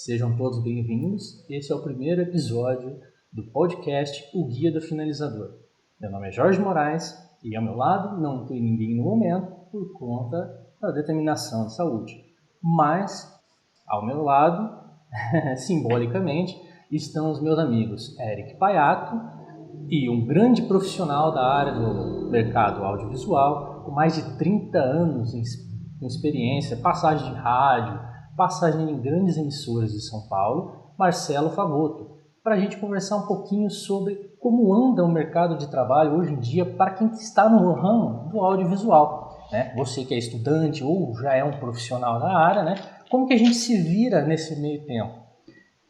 Sejam todos bem-vindos. Esse é o primeiro episódio do podcast O Guia do Finalizador. Meu nome é Jorge Moraes e ao meu lado não tem ninguém no momento por conta da determinação de saúde. Mas, ao meu lado, simbolicamente, estão os meus amigos Eric Paiato e um grande profissional da área do mercado audiovisual, com mais de 30 anos em experiência, passagem de rádio, passagem em grandes emissoras de São Paulo, Marcelo Favoto, para a gente conversar um pouquinho sobre como anda o mercado de trabalho hoje em dia para quem está no ramo do audiovisual. Né? Você que é estudante ou já é um profissional da área, né? Como que a gente se vira nesse meio tempo?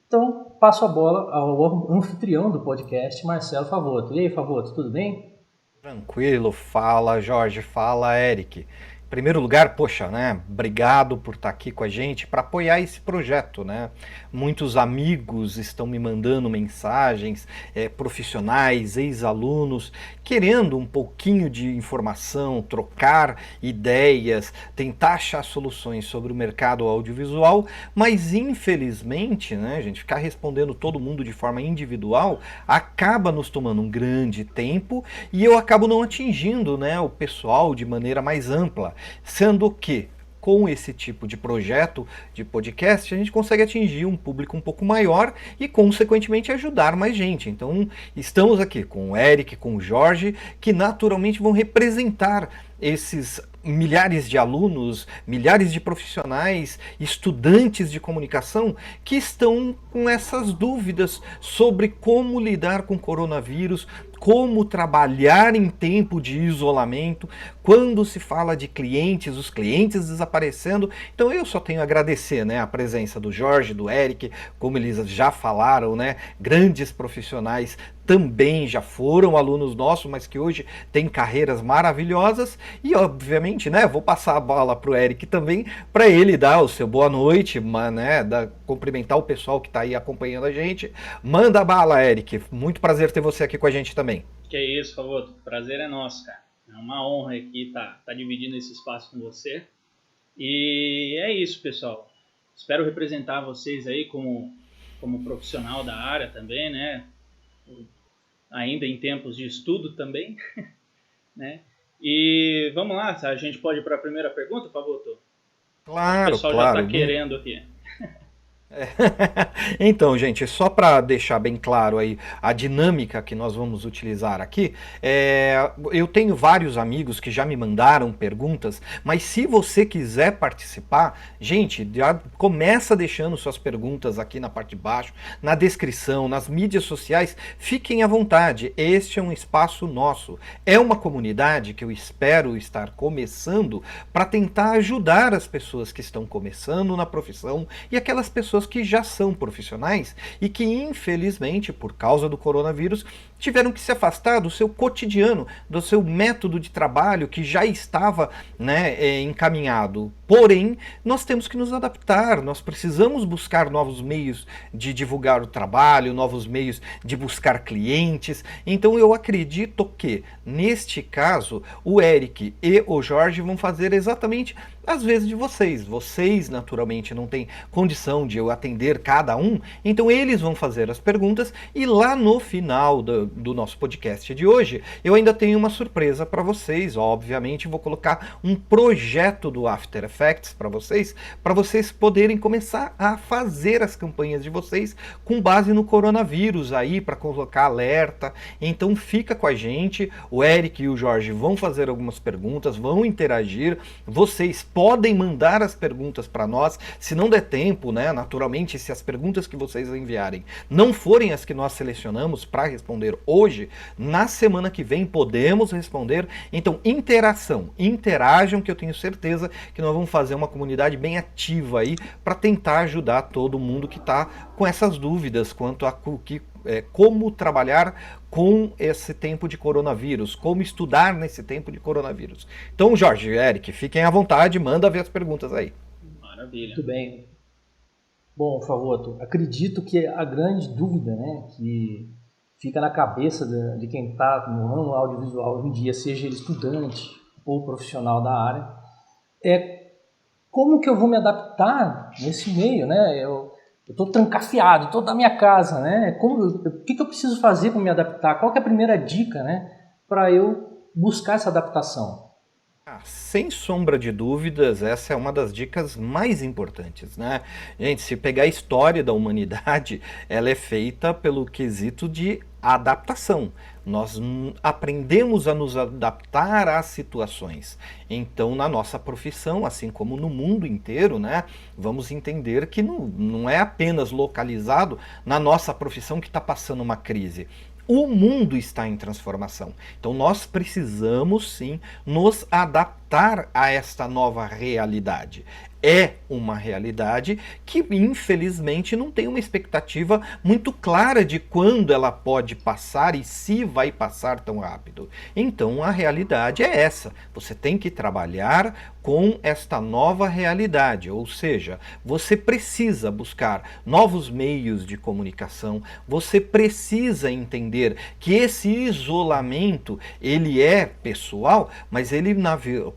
Então, passo a bola ao anfitrião do podcast, Marcelo Favoto. E aí, Favoto, tudo bem? Tranquilo, fala Jorge, fala Eric. Em primeiro lugar, poxa, né? Obrigado por estar aqui com a gente para apoiar esse projeto, né? Muitos amigos estão me mandando mensagens, profissionais, ex-alunos, querendo um pouquinho de informação, trocar ideias, tentar achar soluções sobre o mercado audiovisual, mas infelizmente, né, gente, ficar respondendo todo mundo de forma individual acaba nos tomando um grande tempo e eu acabo não atingindo, né, o pessoal de maneira mais ampla, sendo que com esse tipo de projeto de podcast, a gente consegue atingir um público um pouco maior e, consequentemente, ajudar mais gente. Então, estamos aqui com o Eric, com o Jorge, que naturalmente vão representar esses milhares de alunos, milhares de profissionais, estudantes de comunicação que estão com essas dúvidas sobre como lidar com o coronavírus, como trabalhar em tempo de isolamento, quando se fala de clientes, os clientes desaparecendo. Então eu só tenho a agradecer, né, a presença do Jorge, do Eric, como eles já falaram, né, grandes profissionais também já foram alunos nossos, mas que hoje têm carreiras maravilhosas. E obviamente, né, vou passar a bola para o Eric também, para ele dar o seu boa noite, né, cumprimentar o pessoal que está aí acompanhando a gente. Manda bala, Eric. Muito prazer ter você aqui com a gente também. Que é isso, Favoto. Prazer é nosso, cara. É uma honra aqui estar dividindo esse espaço com você. E é isso, pessoal. Espero representar vocês aí como profissional da área também, né? Ainda em tempos de estudo também, né? E vamos lá, a gente pode ir para a primeira pergunta, Favoto? Claro, o pessoal claro. Já está querendo aqui. Então, gente, só para deixar bem claro aí a dinâmica que nós vamos utilizar aqui, eu tenho vários amigos que já me mandaram perguntas, mas se você quiser participar, gente, já começa deixando suas perguntas aqui na parte de baixo, na descrição, nas mídias sociais, fiquem à vontade, este é um espaço nosso, é uma comunidade que eu espero estar começando para tentar ajudar as pessoas que estão começando na profissão e aquelas pessoas que já são profissionais e que infelizmente por causa do coronavírus tiveram que se afastar do seu cotidiano, do seu método de trabalho que já estava, né, encaminhado. Porém, nós temos que nos adaptar, nós precisamos buscar novos meios de divulgar o trabalho, novos meios de buscar clientes. Então eu acredito que, neste caso, o Eric e o Jorge vão fazer exatamente às vezes de vocês. Vocês, naturalmente, não têm condição de eu atender cada um, então eles vão fazer as perguntas e lá no final do nosso podcast de hoje, eu ainda tenho uma surpresa para vocês. Obviamente, vou colocar um projeto do After Effects para vocês poderem começar a fazer as campanhas de vocês com base no coronavírus aí, para colocar alerta. Então fica com a gente, o Eric e o Jorge vão fazer algumas perguntas, vão interagir, vocês podem mandar as perguntas para nós, se não der tempo, né, naturalmente, se as perguntas que vocês enviarem não forem as que nós selecionamos para responder hoje, na semana que vem podemos responder. Então, interajam, que eu tenho certeza que nós vamos fazer uma comunidade bem ativa aí para tentar ajudar todo mundo que está com essas dúvidas quanto a como trabalhar com esse tempo de coronavírus, como estudar nesse tempo de coronavírus. Então, Jorge e Eric, fiquem à vontade, manda ver as perguntas aí. Maravilha. Muito bem. Bom, Favoto, acredito que a grande dúvida, né, que fica na cabeça de quem está no ramo audiovisual hoje em dia, seja ele estudante ou profissional da área, é como que eu vou me adaptar nesse meio, né? Eu estou trancafiado, estou na minha casa, né? O que eu preciso fazer para me adaptar? Qual que é a primeira dica, né, para eu buscar essa adaptação? Sem sombra de dúvidas, essa é uma das dicas mais importantes, né? Gente, se pegar a história da humanidade, ela é feita pelo quesito de adaptação. Nós aprendemos a nos adaptar às situações. Então, na nossa profissão, assim como no mundo inteiro, né, vamos entender que não é apenas localizado na nossa profissão que está passando uma crise. O mundo está em transformação. Então nós precisamos sim nos adaptar a esta nova realidade. É uma realidade que infelizmente não tem uma expectativa muito clara de quando ela pode passar e se vai passar tão rápido. Então a realidade é essa. Você tem que trabalhar com esta nova realidade, ou seja, você precisa buscar novos meios de comunicação, você precisa entender que esse isolamento, ele é pessoal, mas ele,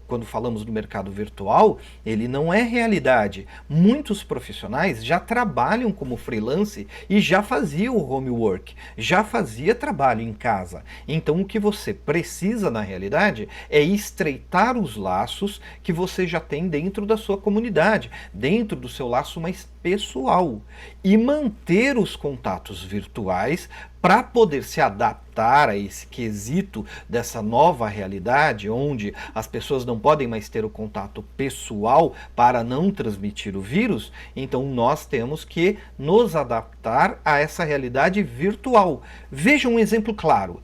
quando falamos do mercado virtual, ele não é realidade. Muitos profissionais já trabalham como freelance e já faziam o homework, já fazia trabalho em casa. Então o que você precisa na realidade é estreitar os laços que você já tem dentro da sua comunidade, dentro do seu laço mais pessoal, e manter os contatos virtuais para poder se adaptar a esse quesito dessa nova realidade, onde as pessoas não podem mais ter o contato pessoal para não transmitir o vírus. Então nós temos que nos adaptar a essa realidade virtual. Veja um exemplo claro.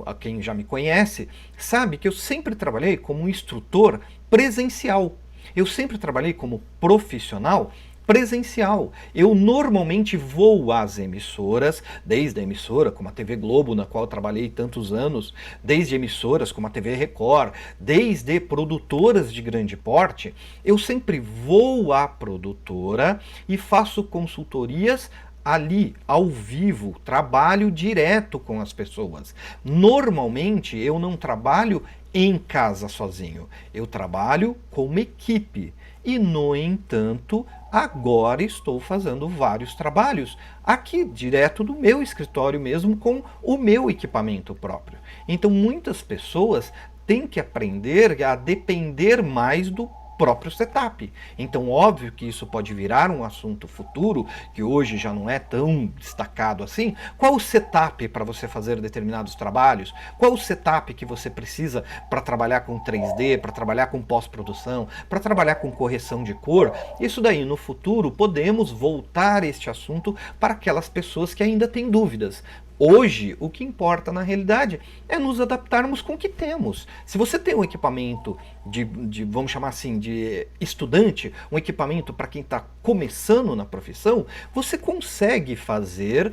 A quem já me conhece, sabe que eu sempre trabalhei como um instrutor presencial. Eu sempre trabalhei como profissional presencial. Eu normalmente vou às emissoras, desde a emissora como a TV Globo, na qual eu trabalhei tantos anos, desde emissoras como a TV Record, desde produtoras de grande porte, eu sempre vou à produtora e faço consultorias ali, ao vivo, trabalho direto com as pessoas. Normalmente eu não trabalho em casa sozinho, eu trabalho com uma equipe. E, no entanto, agora estou fazendo vários trabalhos aqui, direto do meu escritório mesmo, com o meu equipamento próprio. Então, muitas pessoas têm que aprender a depender mais do próprio setup. Então, óbvio que isso pode virar um assunto futuro, que hoje já não é tão destacado assim. Qual o setup para você fazer determinados trabalhos? Qual o setup que você precisa para trabalhar com 3D, para trabalhar com pós-produção, para trabalhar com correção de cor? Isso daí, no futuro, podemos voltar este assunto para aquelas pessoas que ainda têm dúvidas. Hoje, o que importa na realidade é nos adaptarmos com o que temos. Se você tem um equipamento vamos chamar assim, de estudante, um equipamento para quem está começando na profissão, você consegue fazer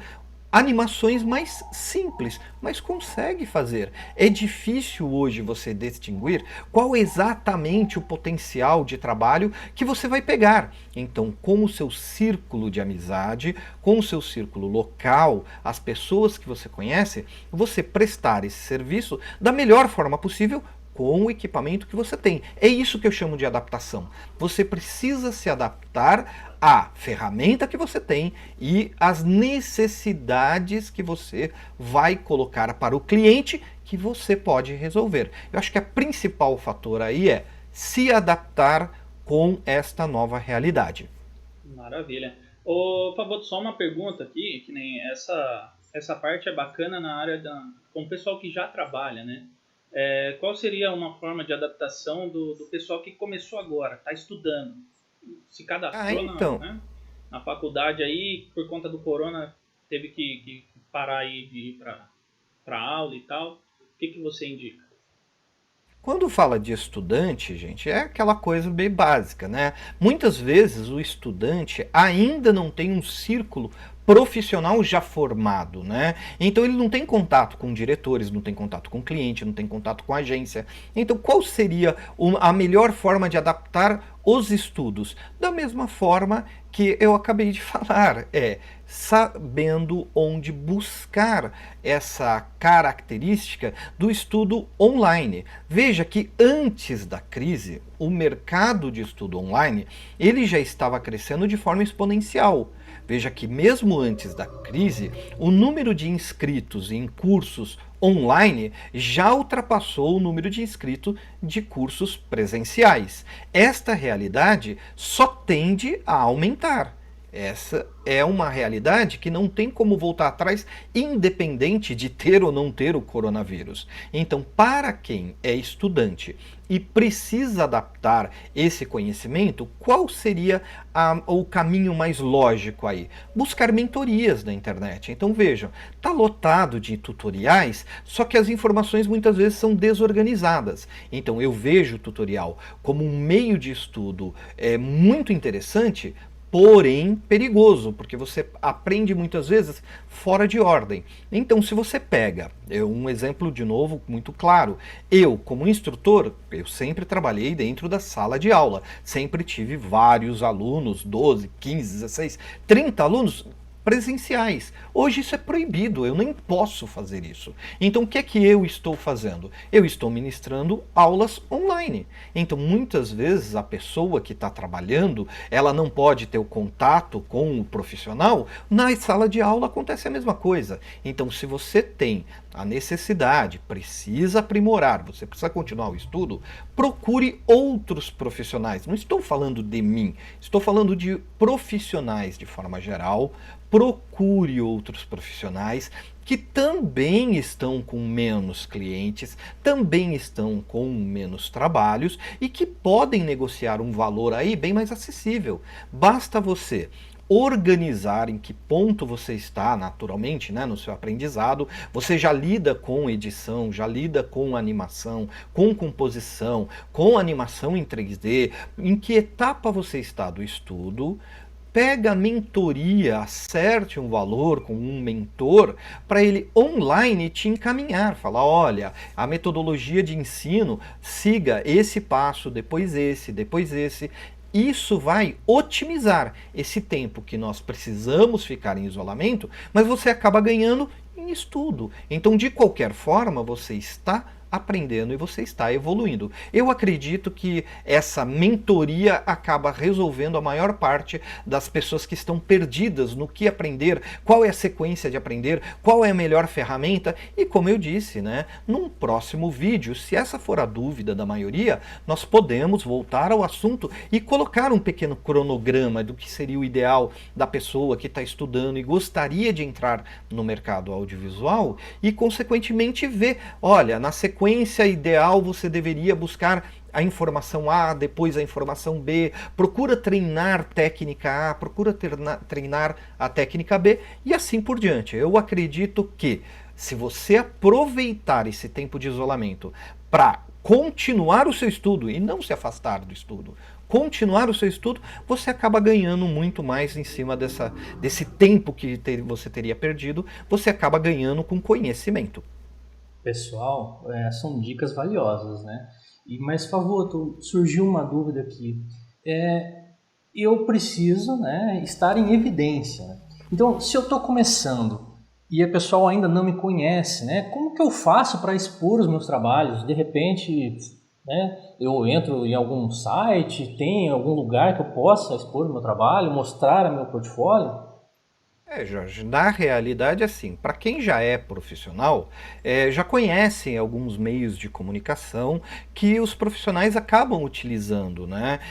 animações mais simples, mas consegue fazer. É difícil hoje você distinguir qual exatamente o potencial de trabalho que você vai pegar. Então, com o seu círculo de amizade, com o seu círculo local, as pessoas que você conhece, você prestar esse serviço da melhor forma possível com o equipamento que você tem. É isso que eu chamo de adaptação. Você precisa se adaptar à ferramenta que você tem e às necessidades que você vai colocar para o cliente que você pode resolver. Eu acho que o principal fator aí é se adaptar com esta nova realidade. Maravilha. Ô, Favoto, só uma pergunta aqui, que nem essa parte é bacana na área com o pessoal que já trabalha, né? Qual seria uma forma de adaptação do pessoal que começou agora, está estudando, se cadastrou na faculdade aí, por conta do corona, teve que parar aí de ir para aula e tal. O que você indica? Quando fala de estudante, gente, é aquela coisa bem básica, né? Muitas vezes o estudante ainda não tem um círculo profissional já formado, né? Então ele não tem contato com diretores, não tem contato com cliente, não tem contato com agência. Então qual seria a melhor forma de adaptar os estudos? Da mesma forma que eu acabei de falar, sabendo onde buscar essa característica do estudo online. Veja que antes da crise, o mercado de estudo online, ele já estava crescendo de forma exponencial. Veja que mesmo antes da crise, o número de inscritos em cursos online já ultrapassou o número de inscritos de cursos presenciais. Esta realidade só tende a aumentar. Essa é uma realidade que não tem como voltar atrás, independente de ter ou não ter o coronavírus. Então, para quem é estudante e precisa adaptar esse conhecimento, qual seria o caminho mais lógico aí? Buscar mentorias na internet. Então, vejam, está lotado de tutoriais, só que as informações muitas vezes são desorganizadas. Então, eu vejo o tutorial como um meio de estudo muito interessante, porém perigoso, porque você aprende muitas vezes fora de ordem. Então, se você pega, um exemplo de novo muito claro, eu como instrutor, eu sempre trabalhei dentro da sala de aula, sempre tive vários alunos, 12, 15, 16, 30 alunos presenciais. Hoje isso é proibido, eu nem posso fazer isso. Então o que é que eu estou fazendo? Eu estou ministrando aulas online. Então muitas vezes a pessoa que está trabalhando, ela não pode ter o contato com o profissional, na sala de aula acontece a mesma coisa. Então se você tem a necessidade, precisa aprimorar, você precisa continuar o estudo, procure outros profissionais. Não estou falando de mim, estou falando de profissionais de forma geral. Procure outros profissionais que também estão com menos clientes, também estão com menos trabalhos e que podem negociar um valor aí bem mais acessível. Basta você organizar em que ponto você está naturalmente, né, no seu aprendizado. Você já lida com edição, já lida com animação, com composição, com animação em 3D, em que etapa você está do estudo. Pega a mentoria, acerte um valor com um mentor para ele online te encaminhar, falar, olha, a metodologia de ensino, siga esse passo, depois esse, depois esse. Isso vai otimizar esse tempo que nós precisamos ficar em isolamento, mas você acaba ganhando em estudo. Então, de qualquer forma, você está aprendendo e você está evoluindo. Eu acredito que essa mentoria acaba resolvendo a maior parte das pessoas que estão perdidas no que aprender, qual é a sequência de aprender, qual é a melhor ferramenta e, como eu disse, né, num próximo vídeo, se essa for a dúvida da maioria, nós podemos voltar ao assunto e colocar um pequeno cronograma do que seria o ideal da pessoa que está estudando e gostaria de entrar no mercado audiovisual e, consequentemente, ver, olha, na sequência ideal você deveria buscar a informação A, depois a informação B, procura treinar técnica A, procura treinar a técnica B e assim por diante. Eu acredito que se você aproveitar esse tempo de isolamento para continuar o seu estudo e não se afastar do estudo, continuar o seu estudo, você acaba ganhando muito mais em cima desse tempo que você teria perdido, você acaba ganhando com conhecimento. Pessoal, são dicas valiosas, né? Mas, Favoto, surgiu uma dúvida aqui. Eu preciso, né, estar em evidência. Então, se eu estou começando e a pessoa ainda não me conhece, né, como que eu faço para expor os meus trabalhos? De repente, né, eu entro em algum site, tem algum lugar que eu possa expor o meu trabalho, mostrar o meu portfólio? Jorge, na realidade, assim, para quem já é profissional, já conhecem alguns meios de comunicação que os profissionais acabam utilizando, né?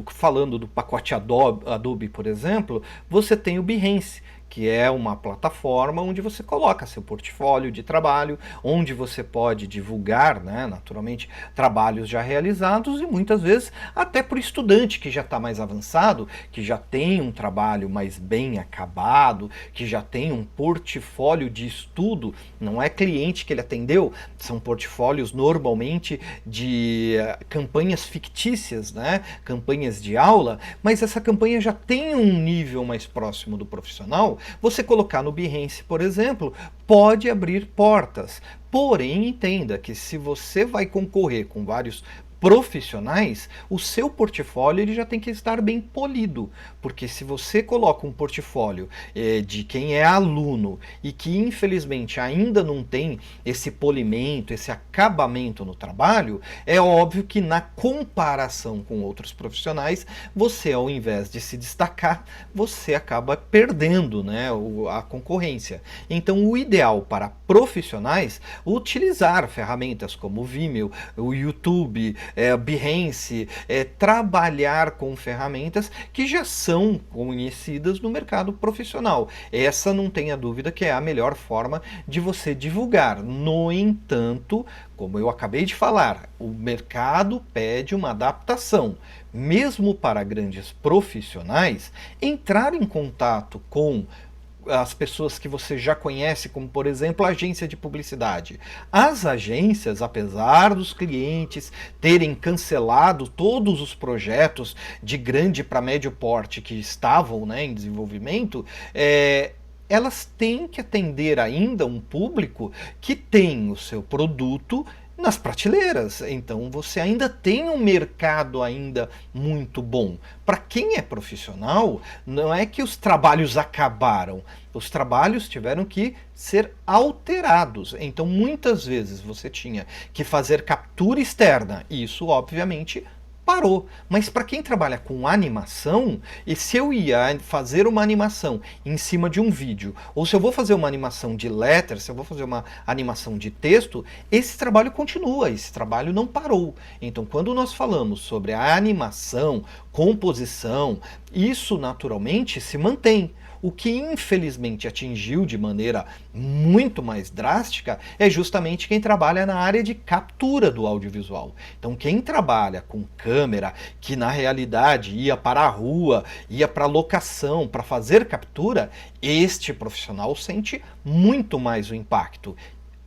Falando do pacote Adobe, por exemplo, você tem o Behance, que é uma plataforma onde você coloca seu portfólio de trabalho, onde você pode divulgar, né, naturalmente, trabalhos já realizados e muitas vezes até para o estudante que já está mais avançado, que já tem um trabalho mais bem acabado, que já tem um portfólio de estudo, não é cliente que ele atendeu, são portfólios normalmente de campanhas fictícias, né, campanhas de aula, mas essa campanha já tem um nível mais próximo do profissional. Você colocar no Behance, por exemplo, pode abrir portas. Porém, entenda que se você vai concorrer com vários profissionais, o seu portfólio ele já tem que estar bem polido, porque se você coloca um portfólio de quem é aluno e que infelizmente ainda não tem esse polimento, esse acabamento no trabalho, é óbvio que na comparação com outros profissionais, você ao invés de se destacar, você acaba perdendo, né, a concorrência. Então o ideal para profissionais é utilizar ferramentas como o Vimeo, o YouTube, Behance, trabalhar com ferramentas que já são conhecidas no mercado profissional. Essa não tenha dúvida que é a melhor forma de você divulgar. No entanto, como eu acabei de falar, o mercado pede uma adaptação. Mesmo para grandes profissionais, entrar em contato com as pessoas que você já conhece, como por exemplo a agência de publicidade. As agências, apesar dos clientes terem cancelado todos os projetos de grande para médio porte que estavam, né, em desenvolvimento, elas têm que atender ainda um público que tem o seu produto nas prateleiras. Então você ainda tem um mercado ainda muito bom. Para quem é profissional, não é que os trabalhos acabaram. Os trabalhos tiveram que ser alterados. Então muitas vezes você tinha que fazer captura externa. E isso obviamente parou. Mas para quem trabalha com animação, e se eu ia fazer uma animação em cima de um vídeo, ou se eu vou fazer uma animação de letters, se eu vou fazer uma animação de texto, esse trabalho continua, esse trabalho não parou. Então quando nós falamos sobre a animação, composição, isso naturalmente se mantém. O que infelizmente atingiu de maneira muito mais drástica é justamente quem trabalha na área de captura do audiovisual. Então quem trabalha com câmera, que na realidade ia para a rua, ia para a locação, para fazer captura, este profissional sente muito mais o impacto.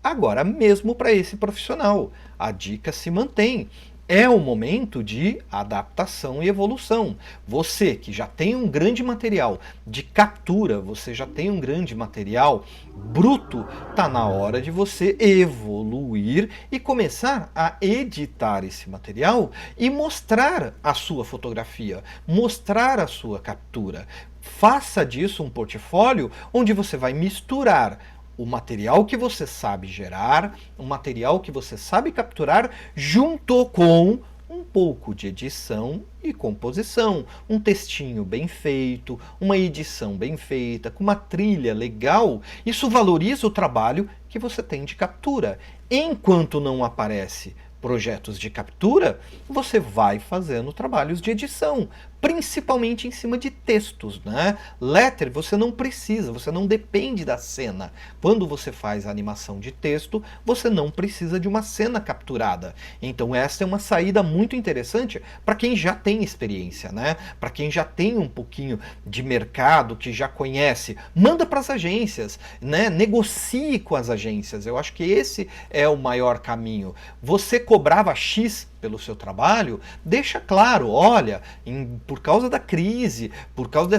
Agora, mesmo para esse profissional, a dica se mantém. É o momento de adaptação e evolução. Você que já tem um grande material de captura, você já tem um grande material bruto, está na hora de você evoluir e começar a editar esse material e mostrar a sua fotografia, mostrar a sua captura. Faça disso um portfólio onde você vai misturar o material que você sabe gerar, o material que você sabe capturar, junto com um pouco de edição e composição. Um textinho bem feito, uma edição bem feita, com uma trilha legal. Isso valoriza o trabalho que você tem de captura. Enquanto não aparece projetos de captura, você vai fazendo trabalhos de edição, principalmente em cima de textos, né? Letter você não precisa, você não depende da cena. Quando você faz a animação de texto, você não precisa de uma cena capturada. Então essa é uma saída muito interessante para quem já tem experiência, né? Para quem já tem um pouquinho de mercado, que já conhece, manda para as agências, né? Negocie com as agências. Eu acho que esse é o maior caminho. Você cobrava X pelo seu trabalho, deixa claro, olha, por causa da crise, por causa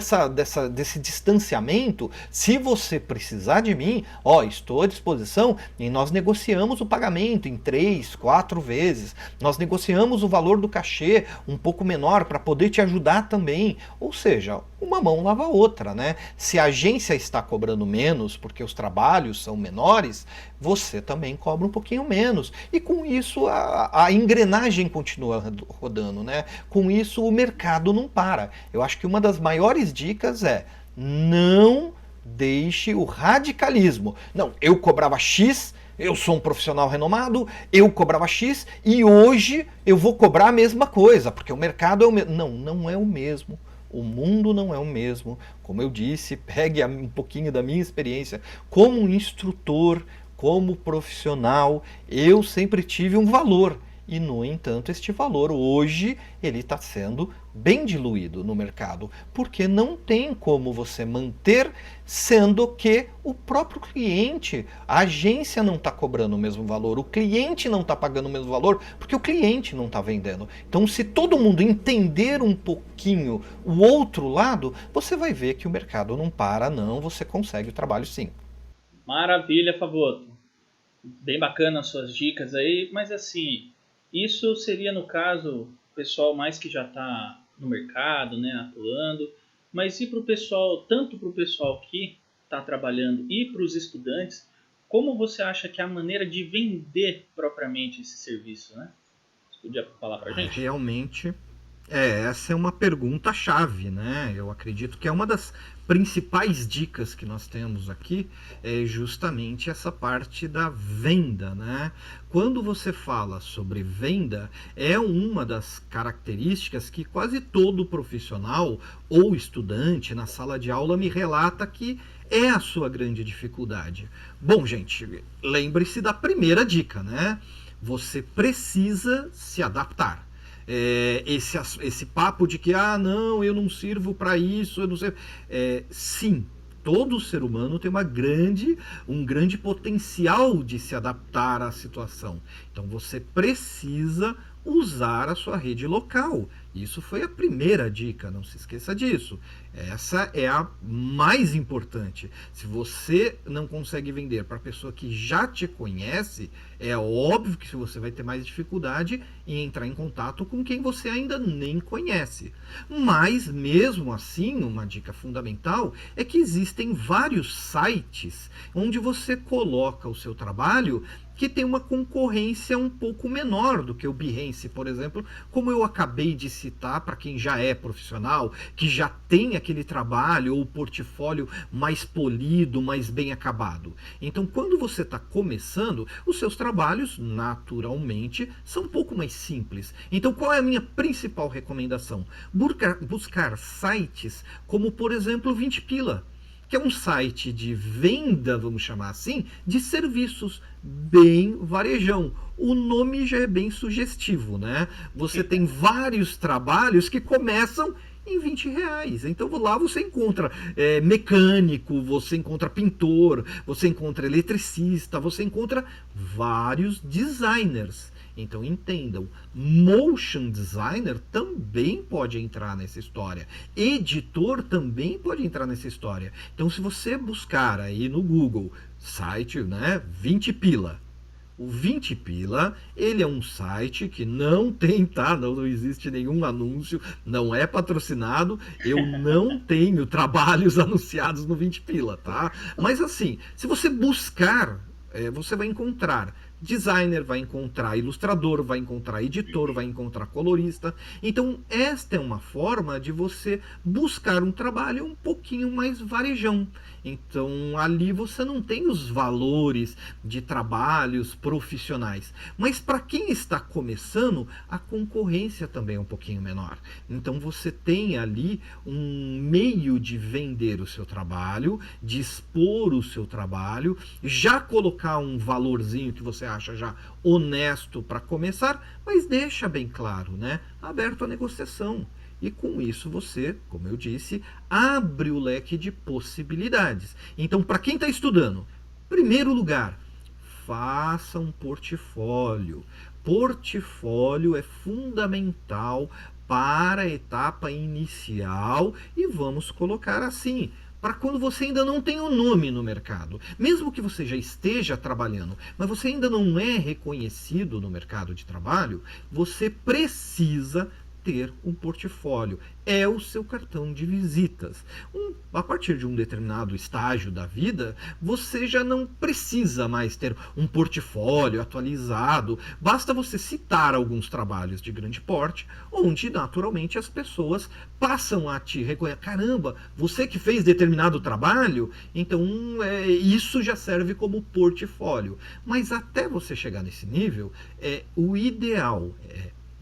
desse distanciamento, se você precisar de mim, ó, estou à disposição e nós negociamos o pagamento em 3, 4 vezes, nós negociamos o valor do cachê um pouco menor para poder te ajudar também, ou seja, uma mão lava a outra, né? Se a agência está cobrando menos porque os trabalhos são menores, você também cobra um pouquinho menos. E com isso a engrenagem continua rodando, né? Com isso o mercado não para. Eu acho que uma das maiores dicas é não deixe o radicalismo. Não, eu cobrava X, eu sou um profissional renomado, eu cobrava X e hoje eu vou cobrar a mesma coisa, porque o mercado é o mesmo. Não, não é o mesmo. O mundo não é o mesmo. Como eu disse, pegue um pouquinho da minha experiência como instrutor, como profissional, eu sempre tive um valor. E, no entanto, este valor hoje ele está sendo bem diluído no mercado, porque não tem como você manter, sendo que o próprio cliente, a agência não está cobrando o mesmo valor, o cliente não está pagando o mesmo valor, porque o cliente não está vendendo. Então, se todo mundo entender um pouquinho o outro lado, você vai ver que o mercado não para, não, você consegue o trabalho sim. Maravilha, Favoto. Bem bacana as suas dicas aí, mas assim, Isso seria, no caso, o pessoal mais que já está no mercado, né, atuando, mas e para o pessoal, tanto para o pessoal que está trabalhando e para os estudantes, como você acha que é a maneira de vender propriamente esse serviço, né? Você podia falar para a gente? Realmente, essa é uma pergunta-chave, né? Eu acredito que é uma das principais dicas que nós temos aqui, é justamente essa parte da venda, né? Quando você fala sobre venda, é uma das características que quase todo profissional ou estudante na sala de aula me relata que é a sua grande dificuldade. Bom, gente, lembre-se da primeira dica, né? Você precisa se adaptar. Esse papo de que, não, eu não sirvo para isso, eu não sei. Sim, todo ser humano tem um grande potencial de se adaptar à situação. Então você precisa usar a sua rede local. Isso foi a primeira dica, não se esqueça disso. Essa é a mais importante. Se você não consegue vender para a pessoa que já te conhece, é óbvio que você vai ter mais dificuldade em entrar em contato com quem você ainda nem conhece. Mas, mesmo assim, uma dica fundamental é que existem vários sites onde você coloca o seu trabalho que tem uma concorrência um pouco menor do que o Behance, por exemplo, como eu acabei de citar, para quem já é profissional, que já tem aquele trabalho ou portfólio mais polido, mais bem acabado. Então, quando você está começando, os seus trabalhos, naturalmente, são um pouco mais simples. Então, qual é a minha principal recomendação? Buscar sites como, por exemplo, 20 Pila, que é um site de venda, vamos chamar assim, de serviços, bem varejão. O nome já é bem sugestivo, né? Você tem vários trabalhos que começam em R$ 20. Então lá você encontra mecânico, você encontra pintor, você encontra eletricista, você encontra vários designers. Então entendam, motion designer também pode entrar nessa história. Editor também pode entrar nessa história. Então se você buscar aí no Google, site, né, 20 Pila. O 20 Pila, ele é um site que não tem, tá? Não existe nenhum anúncio, não é patrocinado, eu não tenho trabalhos anunciados no 20 Pila, tá? Mas assim, se você buscar, você vai encontrar designer, vai encontrar ilustrador, vai encontrar editor, vai encontrar colorista. Então, esta é uma forma de você buscar um trabalho um pouquinho mais varejão. Então, ali você não tem os valores de trabalhos profissionais. Mas para quem está começando, a concorrência também é um pouquinho menor. Então, você tem ali um meio de vender o seu trabalho, de expor o seu trabalho, já colocar um valorzinho que você acha já honesto para começar, mas deixa bem claro, né? Aberto à negociação. E com isso você, como eu disse, abre o leque de possibilidades. Então, para quem está estudando, primeiro lugar, faça um portfólio. Portfólio é fundamental para a etapa inicial e vamos colocar assim, para quando você ainda não tem um nome no mercado. Mesmo que você já esteja trabalhando, mas você ainda não é reconhecido no mercado de trabalho, você precisa ter um portfólio. É o seu cartão de visitas. A partir de um determinado estágio da vida, você já não precisa mais ter um portfólio atualizado. Basta você citar alguns trabalhos de grande porte, onde naturalmente as pessoas passam a te reconhecer. Caramba, você que fez determinado trabalho? Então isso já serve como portfólio. Mas até você chegar nesse nível, o ideal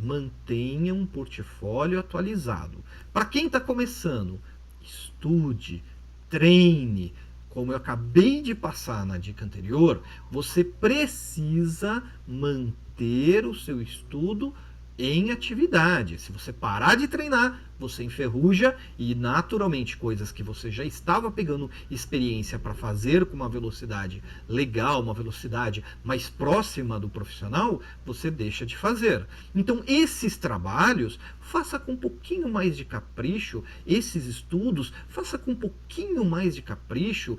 mantenha um portfólio atualizado. Para quem está começando, estude, treine. Como eu acabei de passar na dica anterior, você precisa manter o seu estudo em atividade. Se você parar de treinar, você enferruja e naturalmente coisas que você já estava pegando experiência para fazer com uma velocidade legal, uma velocidade mais próxima do profissional, você deixa de fazer. Então esses trabalhos, faça com um pouquinho mais de capricho, esses estudos, faça com um pouquinho mais de capricho,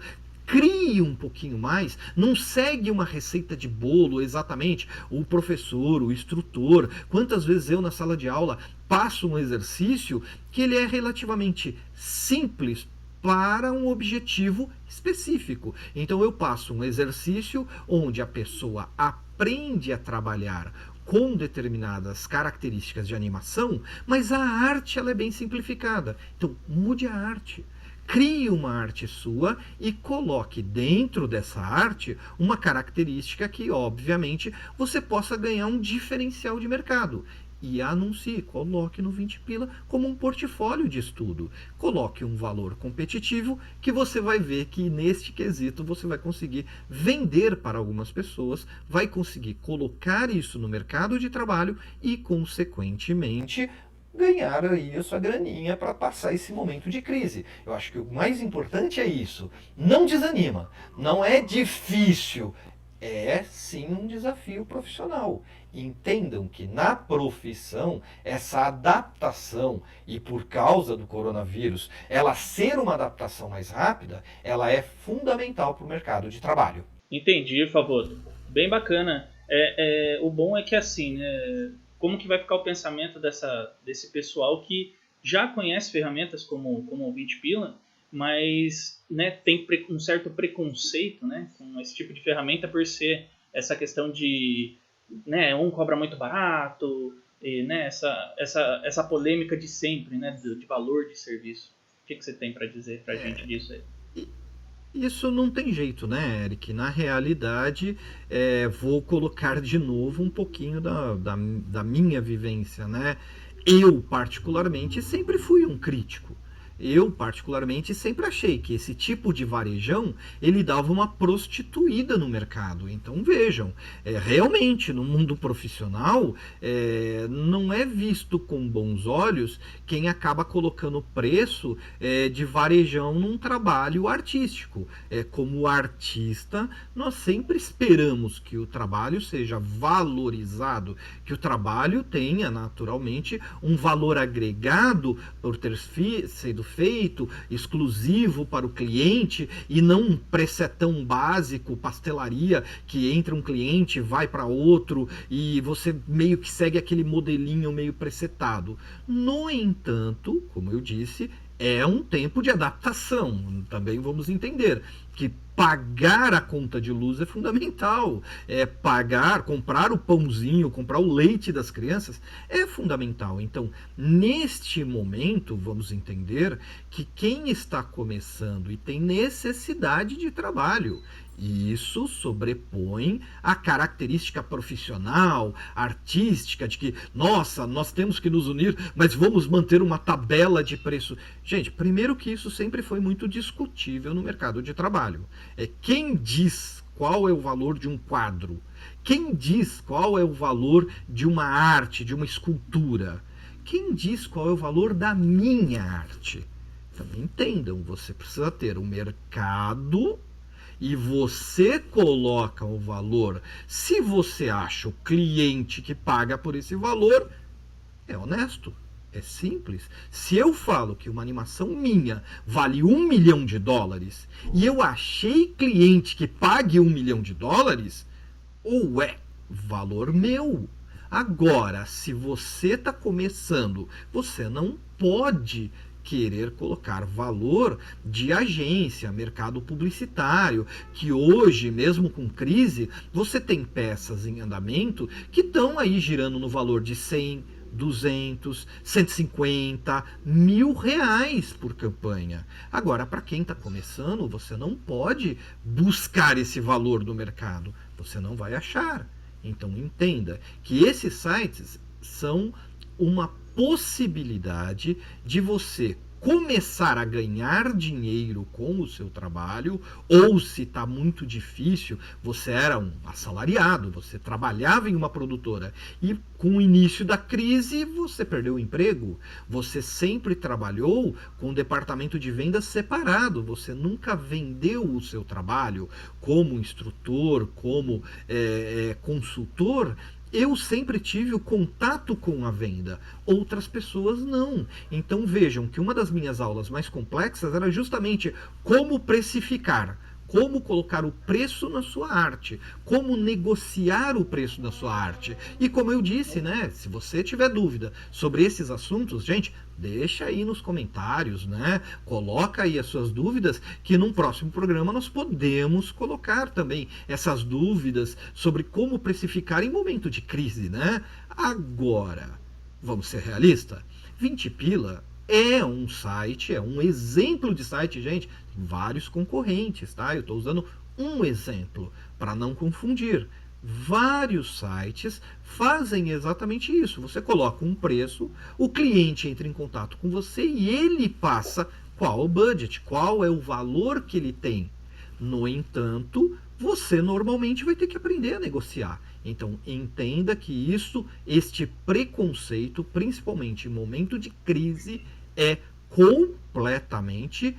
crie um pouquinho mais, não segue uma receita de bolo exatamente, o professor, o instrutor. Quantas vezes eu na sala de aula passo um exercício que ele é relativamente simples para um objetivo específico. Então eu passo um exercício onde a pessoa aprende a trabalhar com determinadas características de animação, mas a arte ela é bem simplificada. Então mude a arte. Crie uma arte sua e coloque dentro dessa arte uma característica que, obviamente, você possa ganhar um diferencial de mercado. E anuncie, coloque no 20 pila como um portfólio de estudo. Coloque um valor competitivo que você vai ver que neste quesito você vai conseguir vender para algumas pessoas, vai conseguir colocar isso no mercado de trabalho e, consequentemente, ganhar aí a sua graninha para passar esse momento de crise. Eu acho que o mais importante é isso. Não desanima. Não é difícil. É sim um desafio profissional. Entendam que na profissão, essa adaptação, e por causa do coronavírus, ela ser uma adaptação mais rápida, ela é fundamental para o mercado de trabalho. Entendi, Favoto. Bem bacana. O bom é que assim, né, como que vai ficar o pensamento desse pessoal que já conhece ferramentas como o 20 pila, mas, né, tem um certo preconceito, né, com esse tipo de ferramenta por ser essa questão de, né, um cobra muito barato, e, né, essa polêmica de sempre, né, de valor de serviço. O que você tem para dizer para a gente disso aí? Isso não tem jeito, né, Eric? Na realidade, vou colocar de novo um pouquinho da minha vivência, né? Eu, particularmente, sempre fui um crítico. Eu, particularmente, sempre achei que esse tipo de varejão, ele dava uma prostituída no mercado. Então, vejam, realmente, no mundo profissional, não é visto com bons olhos quem acaba colocando preço de varejão num trabalho artístico. Como artista, nós sempre esperamos que o trabalho seja valorizado, que o trabalho tenha, naturalmente, um valor agregado por ter sido feito exclusivo para o cliente e não um precetão básico, pastelaria, que entra um cliente, vai para outro e você meio que segue aquele modelinho meio precetado. No entanto, como eu disse, é um tempo de adaptação. Também vamos entender que pagar a conta de luz é fundamental. Comprar o pãozinho, comprar o leite das crianças é fundamental. Então, neste momento, vamos entender que quem está começando e tem necessidade de trabalho, isso sobrepõe a característica profissional, artística, de que, nossa, nós temos que nos unir, mas vamos manter uma tabela de preço. Gente, primeiro que isso sempre foi muito discutível no mercado de trabalho. Quem diz qual é o valor de um quadro? Quem diz qual é o valor de uma arte, de uma escultura? Quem diz qual é o valor da minha arte? Então, entendam, você precisa ter um mercado e você coloca o valor. Se você acha o cliente que paga por esse valor, é honesto, é simples. Se eu falo que uma animação minha vale $1 milhão e eu achei cliente que pague $1 milhão, ou é valor meu. Agora, se você está começando, você não pode querer colocar valor de agência, mercado publicitário, que hoje, mesmo com crise, você tem peças em andamento que estão aí girando no valor de 100, 200, 150, R$1.000 por campanha. Agora, para quem está começando, você não pode buscar esse valor do mercado. Você não vai achar. Então, entenda que esses sites são uma possibilidade de você começar a ganhar dinheiro com o seu trabalho, ou se está muito difícil, você era um assalariado, você trabalhava em uma produtora e com o início da crise você perdeu o emprego, você sempre trabalhou com um departamento de vendas separado, você nunca vendeu o seu trabalho como instrutor, como consultor. Eu sempre tive o contato com a venda, outras pessoas não. Então vejam que uma das minhas aulas mais complexas era justamente como precificar. como colocar o preço na sua arte, como negociar o preço da sua arte. E como eu disse, né, se você tiver dúvida sobre esses assuntos, gente, deixa aí nos comentários, né? Coloca aí as suas dúvidas, que num próximo programa nós podemos colocar também essas dúvidas sobre como precificar em momento de crise, né? Agora, vamos ser realistas? 20 pila é um site, é um exemplo de site, gente, tem vários concorrentes, tá? Eu estou usando um exemplo para não confundir. Vários sites fazem exatamente isso. Você coloca um preço, o cliente entra em contato com você e ele passa qual o budget, qual é o valor que ele tem. No entanto, você normalmente vai ter que aprender a negociar. Então, entenda que isso, este preconceito, principalmente em momento de crise, é completamente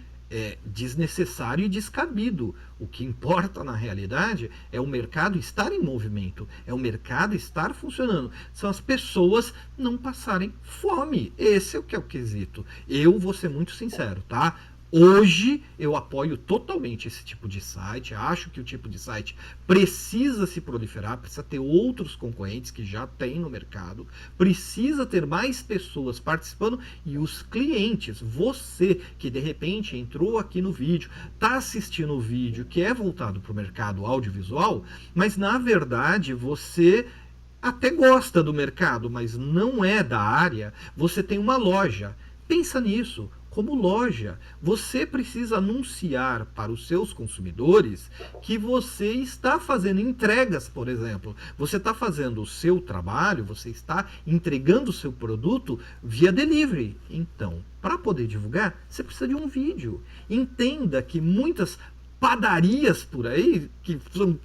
desnecessário e descabido. O que importa na realidade é o mercado estar em movimento, é o mercado estar funcionando, são as pessoas não passarem fome. Esse é o que é o quesito. Eu vou ser muito sincero, tá? Hoje eu apoio totalmente esse tipo de site, acho que o tipo de site precisa se proliferar, precisa ter outros concorrentes que já tem no mercado, precisa ter mais pessoas participando e os clientes, você que de repente entrou aqui no vídeo, está assistindo o vídeo que é voltado para o mercado audiovisual, mas na verdade você até gosta do mercado, mas não é da área, você tem uma loja. Pensa nisso. Como loja, você precisa anunciar para os seus consumidores que você está fazendo entregas, por exemplo. Você está fazendo o seu trabalho, você está entregando o seu produto via delivery. Então, para poder divulgar, você precisa de um vídeo. Entenda que muitas padarias por aí que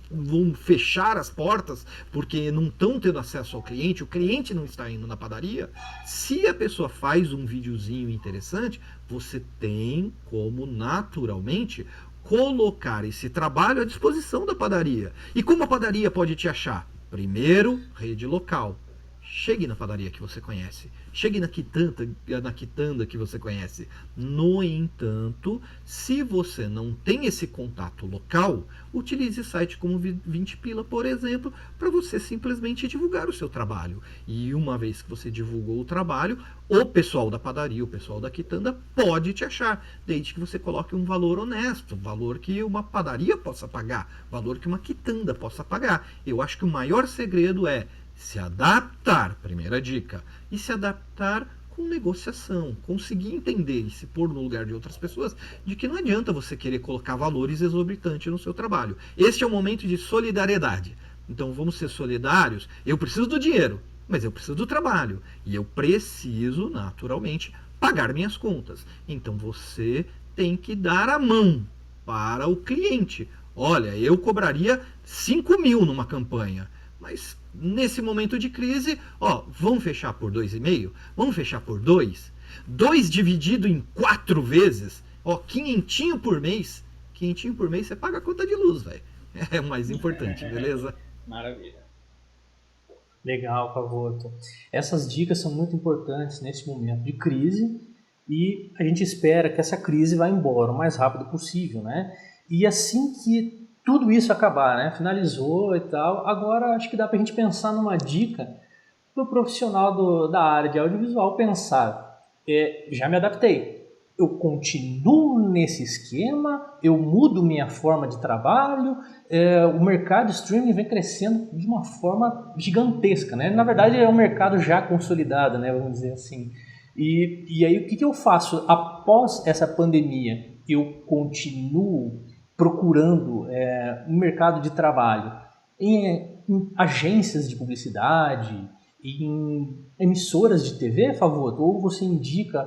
vão fechar as portas porque não estão tendo acesso ao cliente, o cliente não está indo na padaria. Se a pessoa faz um videozinho interessante, você tem como naturalmente colocar esse trabalho à disposição da padaria. E como a padaria pode te achar? Primeiro, rede local. Chegue na padaria que você conhece. Chegue na quitanda que você conhece. No entanto, se você não tem esse contato local, utilize site como 20 pila, por exemplo, para você simplesmente divulgar o seu trabalho. E uma vez que você divulgou o trabalho, o pessoal da padaria, o pessoal da quitanda pode te achar, desde que você coloque um valor honesto, valor que uma padaria possa pagar, valor que uma quitanda possa pagar. Eu acho que o maior segredo é se adaptar, primeira dica, e se adaptar com negociação, conseguir entender e se pôr no lugar de outras pessoas, de que não adianta você querer colocar valores exorbitantes no seu trabalho. Este é o momento de solidariedade. Então vamos ser solidários. Eu preciso do dinheiro, mas eu preciso do trabalho. E eu preciso, naturalmente, pagar minhas contas. Então você tem que dar a mão para o cliente. Olha, eu cobraria 5.000 numa campanha, mas nesse momento de crise, vamos fechar por 2,5? Vamos fechar por 2? 2 dividido em 4 vezes, quinhentinho por mês. Quinhentinho por mês você paga a conta de luz, velho. É o mais importante, beleza? Maravilha. Legal, Pavoto. Essas dicas são muito importantes nesse momento de crise e a gente espera que essa crise vá embora o mais rápido possível, né? E assim que tudo isso acabar, né? Finalizou e tal. Agora acho que dá pra gente pensar numa dica pro profissional da área de audiovisual pensar. Já me adaptei. Eu continuo nesse esquema, eu mudo minha forma de trabalho, o mercado streaming vem crescendo de uma forma gigantesca, né? Na verdade é um mercado já consolidado, né? Vamos dizer assim. E aí o que eu faço após essa pandemia? Eu continuo procurando um mercado de trabalho em agências de publicidade, em emissoras de TV, a favor? Ou você indica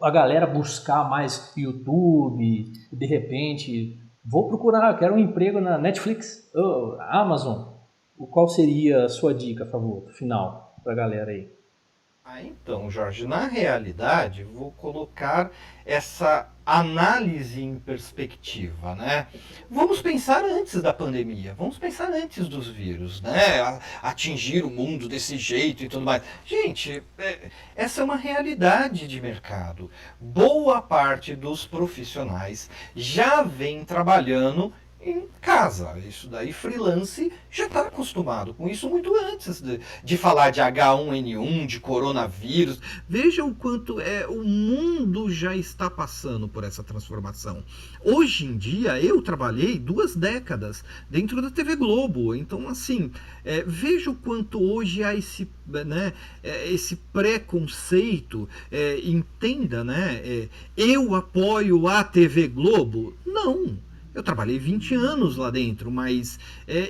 a galera buscar mais YouTube, de repente, vou procurar, quero um emprego na Netflix, Amazon. Qual seria a sua dica, a favor, final, para a galera aí? Então, Jorge, na realidade, vou colocar essa análise em perspectiva, né? Vamos pensar antes da pandemia, vamos pensar antes dos vírus, né? Atingir o mundo desse jeito e tudo mais. Gente, essa é uma realidade de mercado. Boa parte dos profissionais já vem trabalhando em casa. Isso daí, freelance já está acostumado com isso muito antes de falar de H1N1, de coronavírus. Veja o quanto o mundo já está passando por essa transformação. Hoje em dia, eu trabalhei 2 décadas dentro da TV Globo. Então, assim, veja o quanto hoje há esse, né, esse preconceito. Entenda, né? Eu apoio a TV Globo? Não. Eu trabalhei 20 anos lá dentro, mas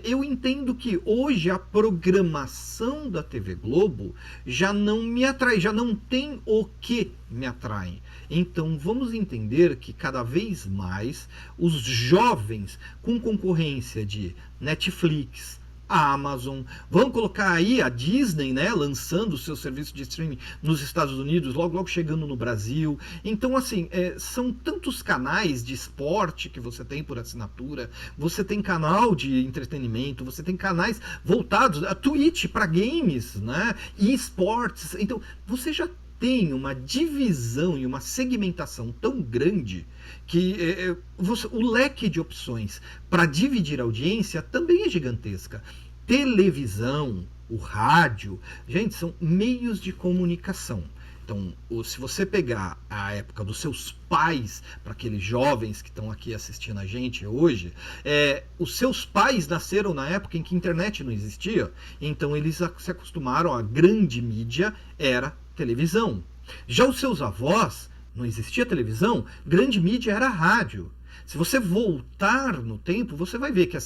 eu entendo que hoje a programação da TV Globo já não me atrai, já não tem o que me atrai. Então vamos entender que cada vez mais os jovens, com concorrência de Netflix, a Amazon, vão colocar aí a Disney, né, lançando o seu serviço de streaming nos Estados Unidos, logo chegando no Brasil. Então, assim, são tantos canais de esporte que você tem por assinatura, você tem canal de entretenimento, você tem canais voltados a Twitch para games, né, e esportes. Então, você já tem uma divisão e uma segmentação tão grande que o leque de opções para dividir a audiência também é gigantesca. Televisão, o rádio, gente, são meios de comunicação. Então, se você pegar a época dos seus pais, para aqueles jovens que estão aqui assistindo a gente hoje, os seus pais nasceram na época em que a internet não existia, então eles se acostumaram, a grande mídia era televisão. Já os seus avós, não existia televisão, grande mídia era rádio. Se você voltar no tempo, você vai ver que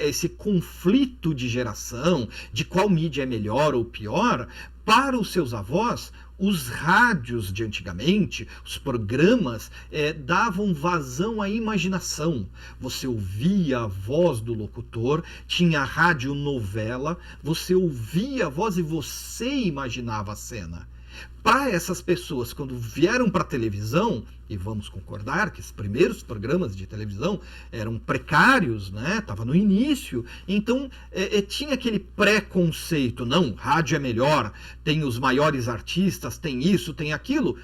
esse conflito de geração, de qual mídia é melhor ou pior, para os seus avós, os rádios de antigamente, os programas, davam vazão à imaginação. Você ouvia a voz do locutor, tinha a radionovela, você ouvia a voz e você imaginava a cena. Para essas pessoas, quando vieram para a televisão, e vamos concordar que os primeiros programas de televisão eram precários, né? Estava no início, então tinha aquele preconceito, não, rádio é melhor, tem os maiores artistas, tem isso, tem aquilo,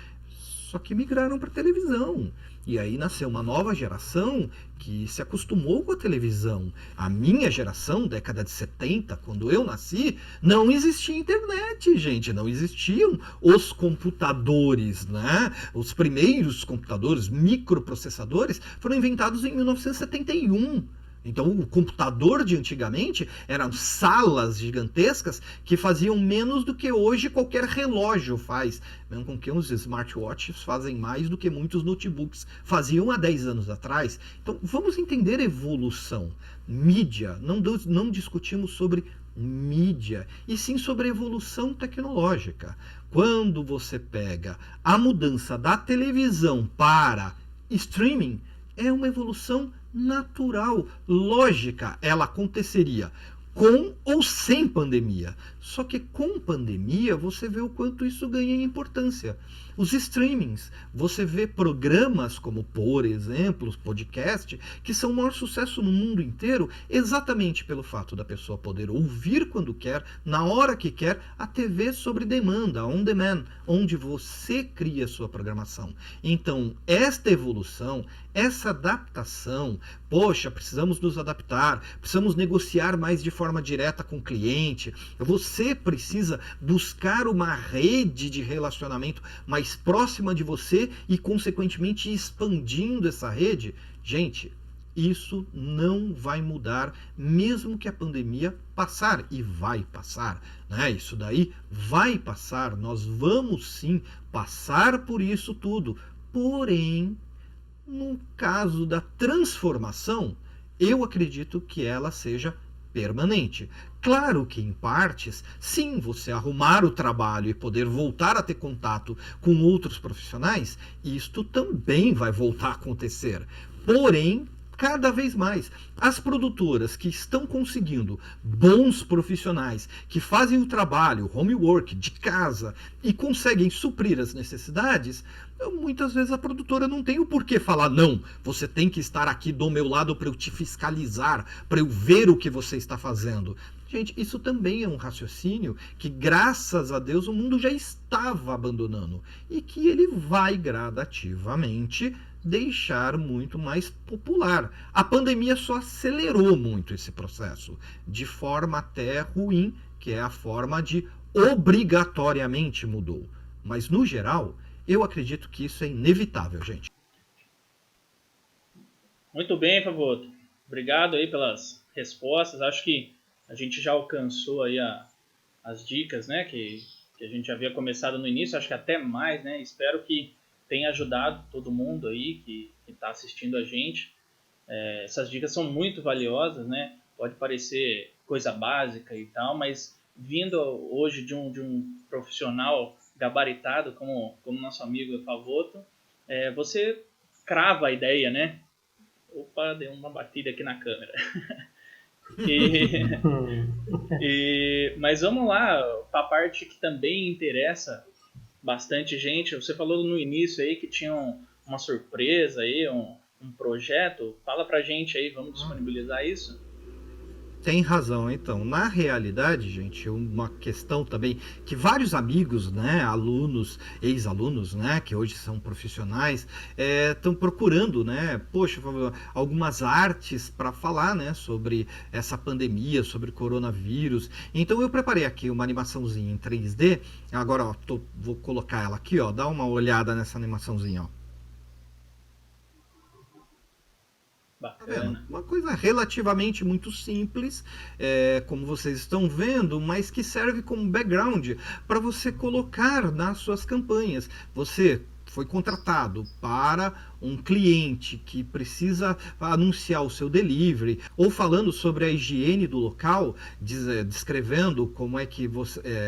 só que migraram para a televisão. E aí nasceu uma nova geração que se acostumou com a televisão. A minha geração, década de 70, quando eu nasci, não existia internet, gente. Não existiam os computadores, né? Os primeiros computadores, microprocessadores, foram inventados em 1971. Então, o computador de antigamente eram salas gigantescas que faziam menos do que hoje qualquer relógio faz. Mesmo com que os smartwatches fazem mais do que muitos notebooks faziam há 10 anos atrás. Então, vamos entender a evolução. Mídia, não discutimos sobre mídia, e sim sobre evolução tecnológica. Quando você pega a mudança da televisão para streaming, é uma evolução natural, lógica. Ela aconteceria com ou sem pandemia. Só que com pandemia você vê o quanto isso ganha em importância. Os streamings, você vê programas como, por exemplo, os podcasts, que são o maior sucesso no mundo inteiro, exatamente pelo fato da pessoa poder ouvir quando quer, na hora que quer, a TV sobre demanda, on demand, onde você cria a sua programação. Então, esta evolução, essa adaptação, poxa, precisamos nos adaptar, precisamos negociar mais de forma direta com o cliente, você precisa buscar uma rede de relacionamento mais próxima de você e, consequentemente, expandindo essa rede. Gente, isso não vai mudar, mesmo que a pandemia passar, e vai passar, né? Isso daí vai passar, nós vamos sim passar por isso tudo. Porém, no caso da transformação, eu acredito que ela seja permanente. Claro que em partes, sim, você arrumar o trabalho e poder voltar a ter contato com outros profissionais, isto também vai voltar a acontecer. Porém, cada vez mais. As produtoras que estão conseguindo bons profissionais, que fazem o trabalho, homework, de casa, e conseguem suprir as necessidades, muitas vezes a produtora não tem o porquê falar, não, você tem que estar aqui do meu lado para eu te fiscalizar, para eu ver o que você está fazendo. Gente, isso também é um raciocínio que, graças a Deus, o mundo já estava abandonando e que ele vai gradativamente deixar muito mais popular. A pandemia só acelerou muito esse processo, de forma até ruim, que é a forma de obrigatoriamente mudou. Mas, no geral, eu acredito que isso é inevitável, gente. Muito bem, Favoto. Obrigado aí pelas respostas. Acho que a gente já alcançou aí as dicas, né, que a gente havia começado no início, acho que até mais, né? Espero que tenha ajudado todo mundo aí que está assistindo a gente. Essas dicas são muito valiosas, né? Pode parecer coisa básica e tal, mas vindo hoje de um profissional gabaritado como nosso amigo Favoto, você crava a ideia, né? Opa, deu uma batida aqui na câmera. Mas vamos lá, para a parte que também interessa bastante gente. Você falou no início aí que tinha uma surpresa aí, um projeto. Fala pra gente aí, vamos disponibilizar isso? Tem razão, então. Na realidade, gente, uma questão também que vários amigos, né, alunos, ex-alunos, né, que hoje são profissionais, estão procurando, né, poxa, algumas artes para falar, né, sobre essa pandemia, sobre coronavírus. Então eu preparei aqui uma animaçãozinha em 3D. Agora, ó, vou colocar ela aqui, ó, dá uma olhada nessa animaçãozinha, ó. Tá vendo? Bacana. Uma coisa relativamente muito simples, como vocês estão vendo, mas que serve como background para você colocar nas suas campanhas. Você foi contratado para um cliente que precisa anunciar o seu delivery, ou falando sobre a higiene do local, descrevendo como é que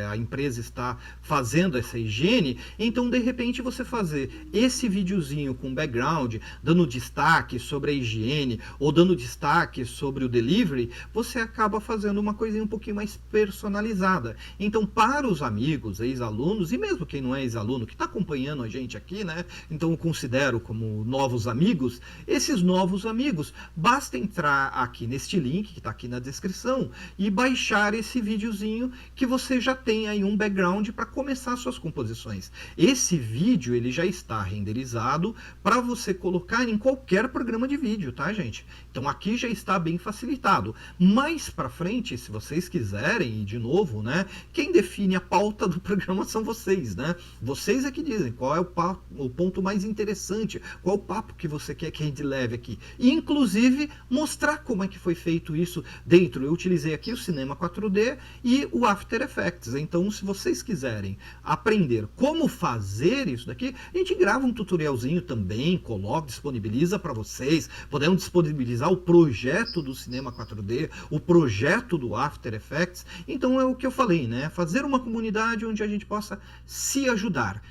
a empresa está fazendo essa higiene, então de repente você fazer esse videozinho com background, dando destaque sobre a higiene, ou dando destaque sobre o delivery, você acaba fazendo uma coisinha um pouquinho mais personalizada. Então, para os amigos, ex-alunos, e mesmo quem não é ex-aluno, que está acompanhando a gente aqui, né? Então eu considero como novos amigos. Esses novos amigos, basta entrar aqui neste link que está aqui na descrição e baixar esse videozinho que você já tem aí um background para começar suas composições. Esse vídeo ele já está renderizado para você colocar em qualquer programa de vídeo, tá, gente? Então aqui já está bem facilitado. Mais para frente, se vocês quiserem, e de novo, né, quem define a pauta do programa são vocês, né? Vocês é que dizem qual é o ponto mais interessante, qual o papo que você quer que a gente leve aqui. E, inclusive, mostrar como é que foi feito isso dentro. Eu utilizei aqui o Cinema 4D e o After Effects. Então, se vocês quiserem aprender como fazer isso daqui, a gente grava um tutorialzinho também, coloca, disponibiliza para vocês. Podemos disponibilizar o projeto do Cinema 4D, o projeto do After Effects. Então, é o que eu falei, né? Fazer uma comunidade onde a gente possa se ajudar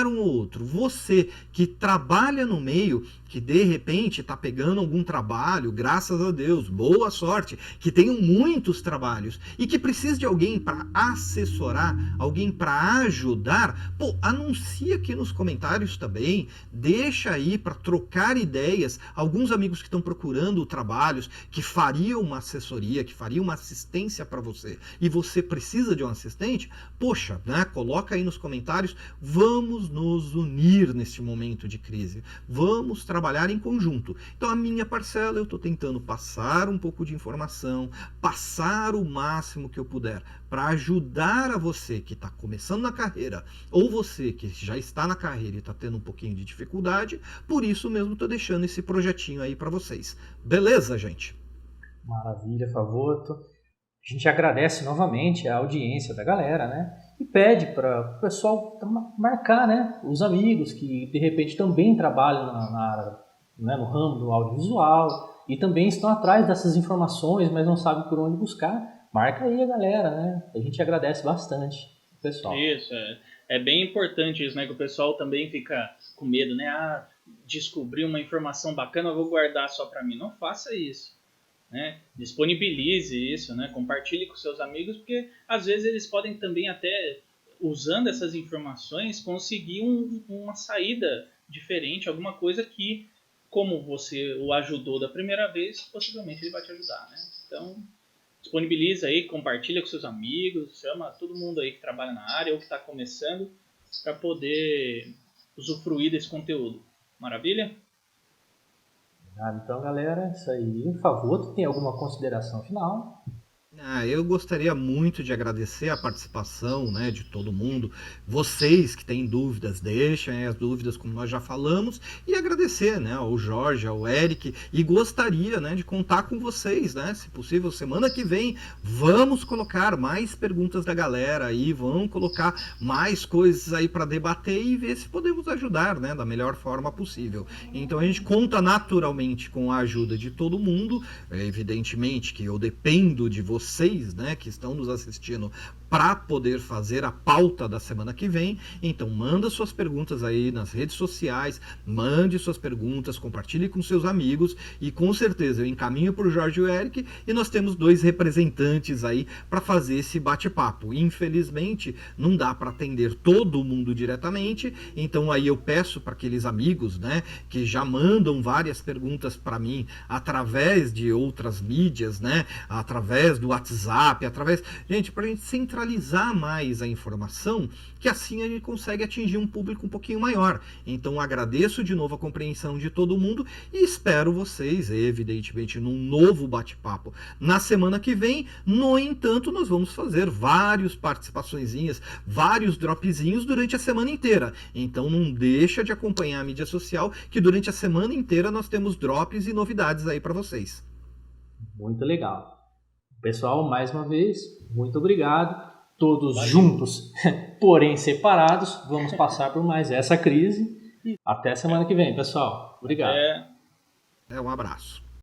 um ou outro. Você que trabalha no meio, que de repente está pegando algum trabalho, graças a Deus, boa sorte, que tenham muitos trabalhos e que precisa de alguém para assessorar, alguém para ajudar, pô, anuncia aqui nos comentários também, deixa aí para trocar ideias, alguns amigos que estão procurando trabalhos, que fariam uma assessoria, que fariam uma assistência para você, e você precisa de um assistente, poxa, né, coloca aí nos comentários, vamos nos unir neste momento de crise, vamos trabalhar em conjunto. Então a minha parcela eu estou tentando passar um pouco de informação, passar o máximo que eu puder para ajudar a você que está começando na carreira, ou você que já está na carreira e está tendo um pouquinho de dificuldade, por isso mesmo estou deixando esse projetinho aí para vocês. Beleza, gente? Maravilha, Favoto. A gente agradece novamente a audiência da galera, né? E pede para o pessoal marcar, né? Os amigos que de repente também trabalham na área, né? No ramo do audiovisual e também estão atrás dessas informações, mas não sabem por onde buscar. Marca aí a galera, né? A gente agradece bastante o pessoal. Isso, é bem importante isso, né? Que o pessoal também fica com medo, né? Ah, descobri uma informação bacana, eu vou guardar só para mim. Não faça isso. Né? Disponibilize isso, né? Compartilhe com seus amigos, porque às vezes eles podem também até, usando essas informações, conseguir uma saída diferente, alguma coisa que, como você o ajudou da primeira vez, possivelmente ele vai te ajudar, né? Então, disponibiliza aí, compartilha com seus amigos, chama todo mundo aí que trabalha na área ou que está começando para poder usufruir desse conteúdo. Maravilha? Então, galera, isso aí. Favor, tem alguma consideração final? Eu gostaria muito de agradecer a participação, né, de todo mundo. Vocês que têm dúvidas, deixem as dúvidas, como nós já falamos, e agradecer, né, ao Jorge, ao Eric, e gostaria, né, de contar com vocês, né, se possível, semana que vem, vamos colocar mais perguntas da galera aí, vamos colocar mais coisas aí para debater e ver se podemos ajudar, né, da melhor forma possível. Então a gente conta naturalmente com a ajuda de todo mundo, evidentemente que eu dependo de vocês, né, que estão nos assistindo, para poder fazer a pauta da semana que vem. Então manda suas perguntas aí nas redes sociais, mande suas perguntas, compartilhe com seus amigos e com certeza eu encaminho para o Jorge e o Eric e nós temos 2 representantes aí para fazer esse bate-papo. Infelizmente não dá para atender todo mundo diretamente, então aí eu peço para aqueles amigos, né, que já mandam várias perguntas para mim através de outras mídias, né, através do WhatsApp, gente, para a gente centralizar mais a informação, que assim a gente consegue atingir um público um pouquinho maior. Então agradeço de novo a compreensão de todo mundo e espero vocês, evidentemente, num novo bate-papo na semana que vem. No entanto, nós vamos fazer várias participaçõezinhas, vários dropzinhos durante a semana inteira. Então não deixa de acompanhar a mídia social, que durante a semana inteira nós temos drops e novidades aí para vocês. Muito legal. Pessoal, mais uma vez, muito obrigado. Todos juntos, porém separados, vamos passar por mais essa crise. E até semana que vem, pessoal. Obrigado. Um abraço.